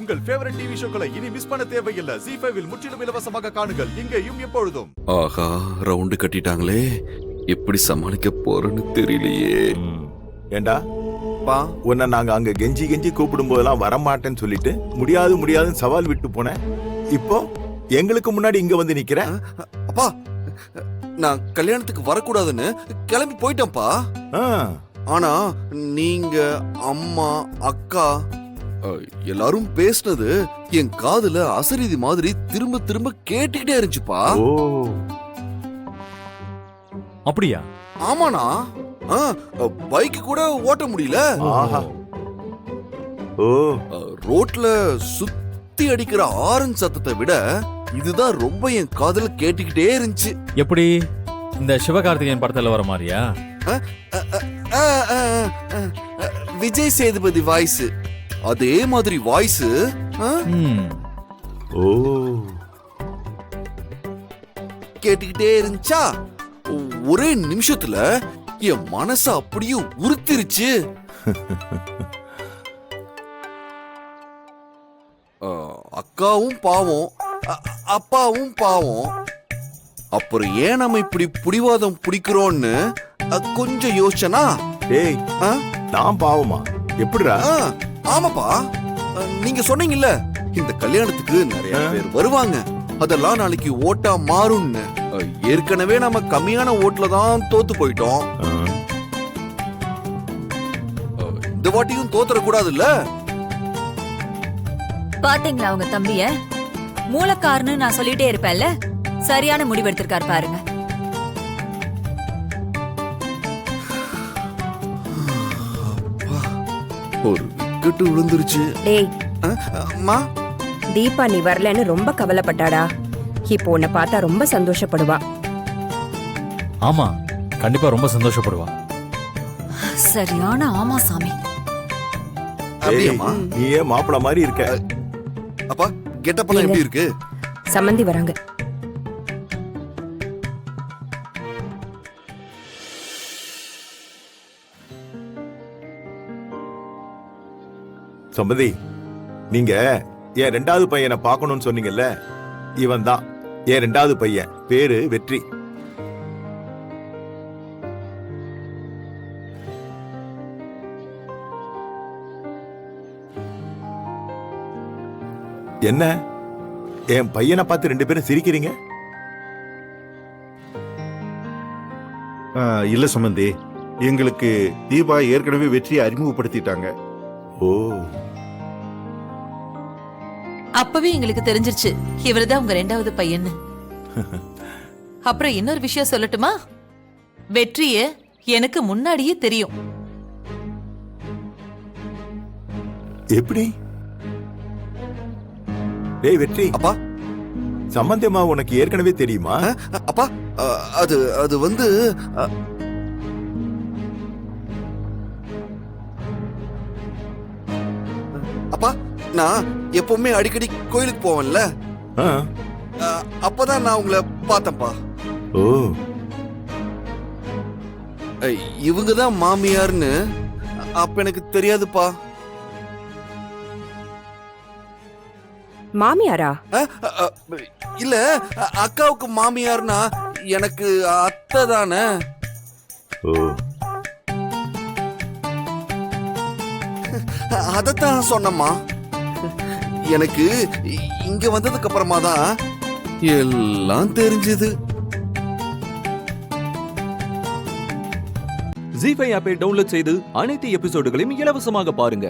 உங்கள் favourite TV ஷோக்களை இனி miss பண்ண தேவையில்லை. ZEE5 இல் முற்றிலும் இலவசமாக காணுங்கள், இங்கேயும் எப்பொழுதும். ஆஹா, ரவுண்டு கட்டிட்டாங்களே, எப்படி சமாளிக்க போறேன்னு தெரியலையே. ஏண்டா பா, உன்னை நாங்க அங்க கெஞ்சி கெஞ்சி கூப்பிடும் போதெல்லாம் வரமாட்டேன்னு சொல்லிட்டு முடியாதுன்னு சவால் விட்டு போனேன். இப்போ எங்களுக்கு முன்னாடி இங்க வந்து நிக்கிற. அப்பா, நான் கல்யாணத்துக்கு வரக்கூடாதுன்னு கிளம்பி போயிட்டேன்ப்பா. ஆனா நீங்க, அம்மா, அக்கா எல்லாரும் பேசினது என் காதுல அசரீதி மாதிரி திரும்ப திரும்ப கேட்டுக்கிட்டே இருந்துச்சுப்பா. அப்படியா? ஆமாண்ணா, பைக் கூட ஓட்ட முடியல. ரோட்ல சுத்தி அடிக்கிற ஆரன் சத்தத்தை விட இதுதான் ரொம்ப என் காதுல கேட்டுக்கிட்டே இருந்துச்சு. எப்படி இந்த சிவகார்த்திகேயன் படத்துல வர மாதிரியா? விஜய் சேதுபதி வாய்ஸ், அதே மாதிரி வாய்ஸ். கேட்டுக்கிட்டே இருந்துச்சா, ஒரே நிமிஷத்துல என் மனச அப்படியே உறுத்திருச்சு. அக்காவும் பாவம், அப்பாவும் பாவம். அப்புறம் ஏன் நம்ம இப்படி புடிவாதம் பிடிக்கிறோம்னு கொஞ்சம் யோசிச்சனா. டேய், நான் பாவமா? எப்படிடா? ஆமாப்பா, நீங்க சொன்னீங்கல்ல இந்த கல்யாணத்துக்கு நிறைய பேர் வருவாங்க, அதெல்லாம் நாளைக்கு ஓட்டா மாறும்னு. ஏற்கனவே நம்ம கம்மியான ஓட்டுல தான் தோத்து போயிட்டோம். இந்த வாட்டியும் தோத்துற கூடாதுல்ல. பாத்தீங்களா உங்க தம்பிய? மூலக்காரன்னு நான் சொல்லிட்டே இருப்பேன்ல, சரியான முடிவு எடுத்திருக்காரு பாருங்க. ஒரு விக்கெட் விழுந்துருச்சு. டேய் அம்மா, தீபா நீ வரலன்னு ரொம்ப கவலைப்பட்டாடா. இப்போ உன்னை பார்த்தா ரொம்ப சந்தோஷப்படுவா. ஆமா, கண்டிப்பா ரொம்ப சந்தோஷப்படுவா. சரியான ஆமா சாமி. அப்படியேம்மா? நீ ஏன் மாப்பிள மாதிரி இருக்க? அப்பா, கெட்டப்பெல்லாம் எப்படி இருக்கு? சம்மந்தி வராங்க. சம்பந்தி, நீங்க என் ரெண்டாவது பையனை பார்க்கணும்னு சொன்னீங்கல்ல, இவன் தான் என் ரெண்டாவது பையன். பேரு வெற்றி. என்ன என் பையனை பார்த்து ரெண்டு பேரும் சிரிக்கிறீங்க? இல்ல சம்பந்தி, எங்களுக்கு தீபா ஏற்கனவே வெற்றியை அறிமுகப்படுத்திட்டாங்க. ஓ, அப்பவே எங்களுக்கு தெரிஞ்சிருச்சு இவருதான் உங்க ரெண்டாவது பையன்னு. அப்புறம் இன்னொரு விஷயம் சொல்லட்டுமா? வெற்றிய எனக்கு முன்னாடியே தெரியும். எப்படி? டேய் வெற்றி, அப்பா, சம்பந்தியம்மா உனக்கு ஏற்கனவே தெரியுமா? அப்பா, அது வந்து அப்பா, நான் எப்பவுமே அடிக்கடி கோயிலுக்கு போவேன்ல, அப்பதான் நான் உங்களை பார்த்தேன்ப்பா. ஓ, இவங்கதான் மாமியார்னு அப்ப எனக்கு தெரியாதுப்பா. மாமியாரா? இல்ல, அக்காவுக்கு மாமியார்னா எனக்கு அத்தை தானே. அதத்தான் சொன்னம்மா. எனக்கு இங்க வந்ததுக்கு அப்புறமா தான் எல்லாம் தெரிஞ்சது. ZEE5 ஆப்பை டவுன்லோட் செய்து அனைத்து எபிசோடுகளையும் இலவசமாக பாருங்க.